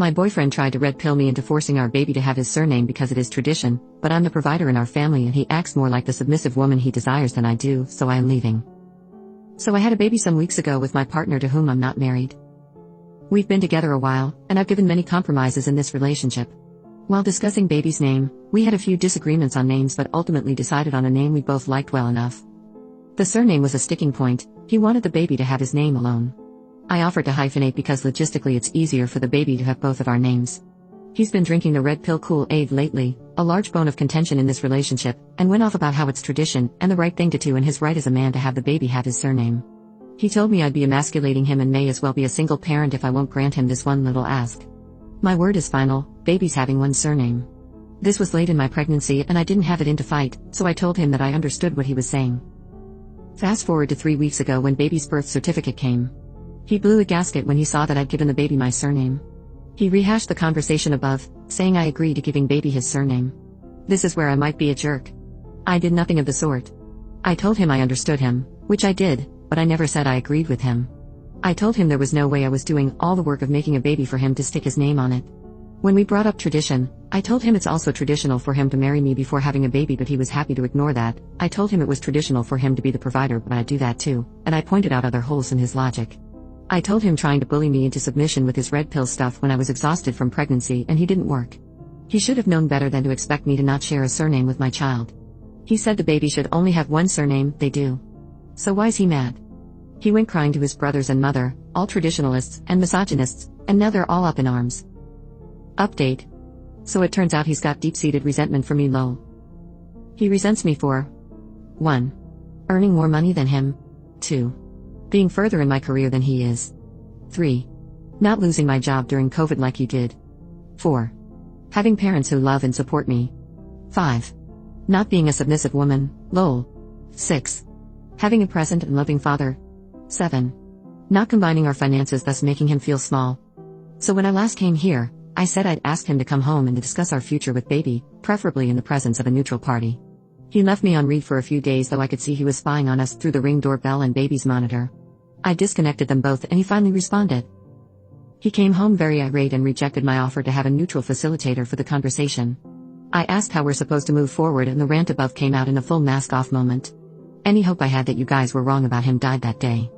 My boyfriend tried to red pill me into forcing our baby to have his surname because it is tradition, but I'm the provider in our family and he acts more like the submissive woman he desires than I do, so I am leaving. So I had a baby some weeks ago with my partner to whom I'm not married. We've been together a while, and I've given many compromises in this relationship. While discussing baby's name, we had a few disagreements on names but ultimately decided on a name we both liked well enough. The surname was a sticking point. He wanted the baby to have his name alone. I offered to hyphenate because logistically it's easier for the baby to have both of our names. He's been drinking the red pill Kool-Aid lately, a large bone of contention in this relationship, and went off about how it's tradition and the right thing to do and his right as a man to have the baby have his surname. He told me I'd be emasculating him and may as well be a single parent if I won't grant him this one little ask. My word is final, baby's having one surname. This was late in my pregnancy and I didn't have it in to fight, so I told him that I understood what he was saying. Fast forward to 3 weeks ago when baby's birth certificate came. He blew a gasket when he saw that I'd given the baby my surname. He rehashed the conversation above, saying I agreed to giving baby his surname. This is where I might be a jerk. I did nothing of the sort. I told him I understood him, which I did, but I never said I agreed with him. I told him there was no way I was doing all the work of making a baby for him to stick his name on it. When we brought up tradition, I told him it's also traditional for him to marry me before having a baby, but he was happy to ignore that. I told him it was traditional for him to be the provider, but I'd do that too, and I pointed out other holes in his logic. I told him trying to bully me into submission with his red pill stuff when I was exhausted from pregnancy and he didn't work. He should have known better than to expect me to not share a surname with my child. He said the baby should only have one surname, they do. So why's he mad? He went crying to his brothers and mother, all traditionalists and misogynists, and now they're all up in arms. Update. So it turns out he's got deep-seated resentment for me, lol. He resents me for 1. Earning more money than him. 2. Being further in my career than he is. 3. Not losing my job during COVID like he did. 4. Having parents who love and support me. 5. Not being a submissive woman, lol. 6. Having a present and loving father. 7. Not combining our finances, thus making him feel small. So when I last came here, I said I'd ask him to come home and to discuss our future with baby, preferably in the presence of a neutral party. He left me on read for a few days, though I could see he was spying on us through the Ring doorbell and baby's monitor. I disconnected them both and he finally responded. He came home very irate and rejected my offer to have a neutral facilitator for the conversation. I asked how we're supposed to move forward and the rant above came out in a full mask-off moment. Any hope I had that you guys were wrong about him died that day.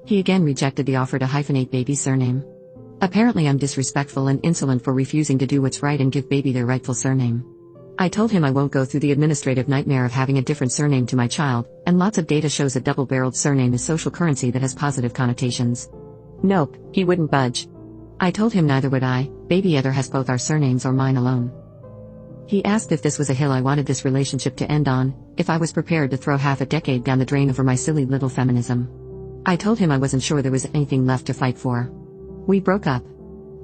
He again rejected the offer to hyphenate baby's surname. Apparently I'm disrespectful and insolent for refusing to do what's right and give baby their rightful surname. I told him I won't go through the administrative nightmare of having a different surname to my child, and lots of data shows a double-barreled surname is social currency that has positive connotations. Nope, he wouldn't budge. I told him neither would I, baby either has both our surnames or mine alone. He asked if this was a hill I wanted this relationship to end on, if I was prepared to throw half a decade down the drain over my silly little feminism. I told him I wasn't sure there was anything left to fight for. We broke up.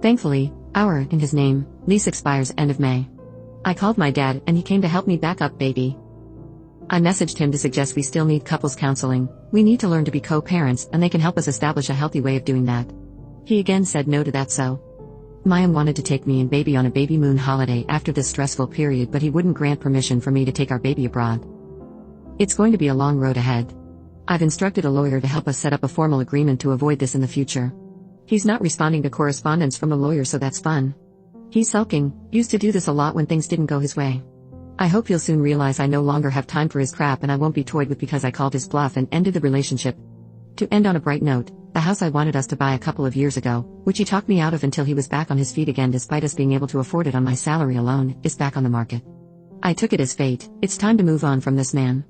Thankfully, our, in his name, lease expires end of May. I called my dad and he came to help me back up baby. I messaged him to suggest we still need couples counseling, we need to learn to be co-parents and they can help us establish a healthy way of doing that. He again said no to that, so Mayim wanted to take me and baby on a baby moon holiday after this stressful period, but he wouldn't grant permission for me to take our baby abroad. It's going to be a long road ahead. I've instructed a lawyer to help us set up a formal agreement to avoid this in the future. He's not responding to correspondence from the lawyer, so that's fun. He's sulking, used to do this a lot when things didn't go his way. I hope he'll soon realize I no longer have time for his crap and I won't be toyed with because I called his bluff and ended the relationship. To end on a bright note, the house I wanted us to buy a couple of years ago, which he talked me out of until he was back on his feet again despite us being able to afford it on my salary alone, is back on the market. I took it as fate. It's time to move on from this man.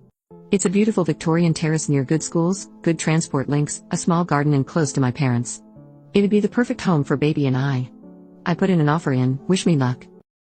It's a beautiful Victorian terrace near good schools, good transport links, a small garden and close to my parents. It'd be the perfect home for baby and I. I put in an offer in, wish me luck.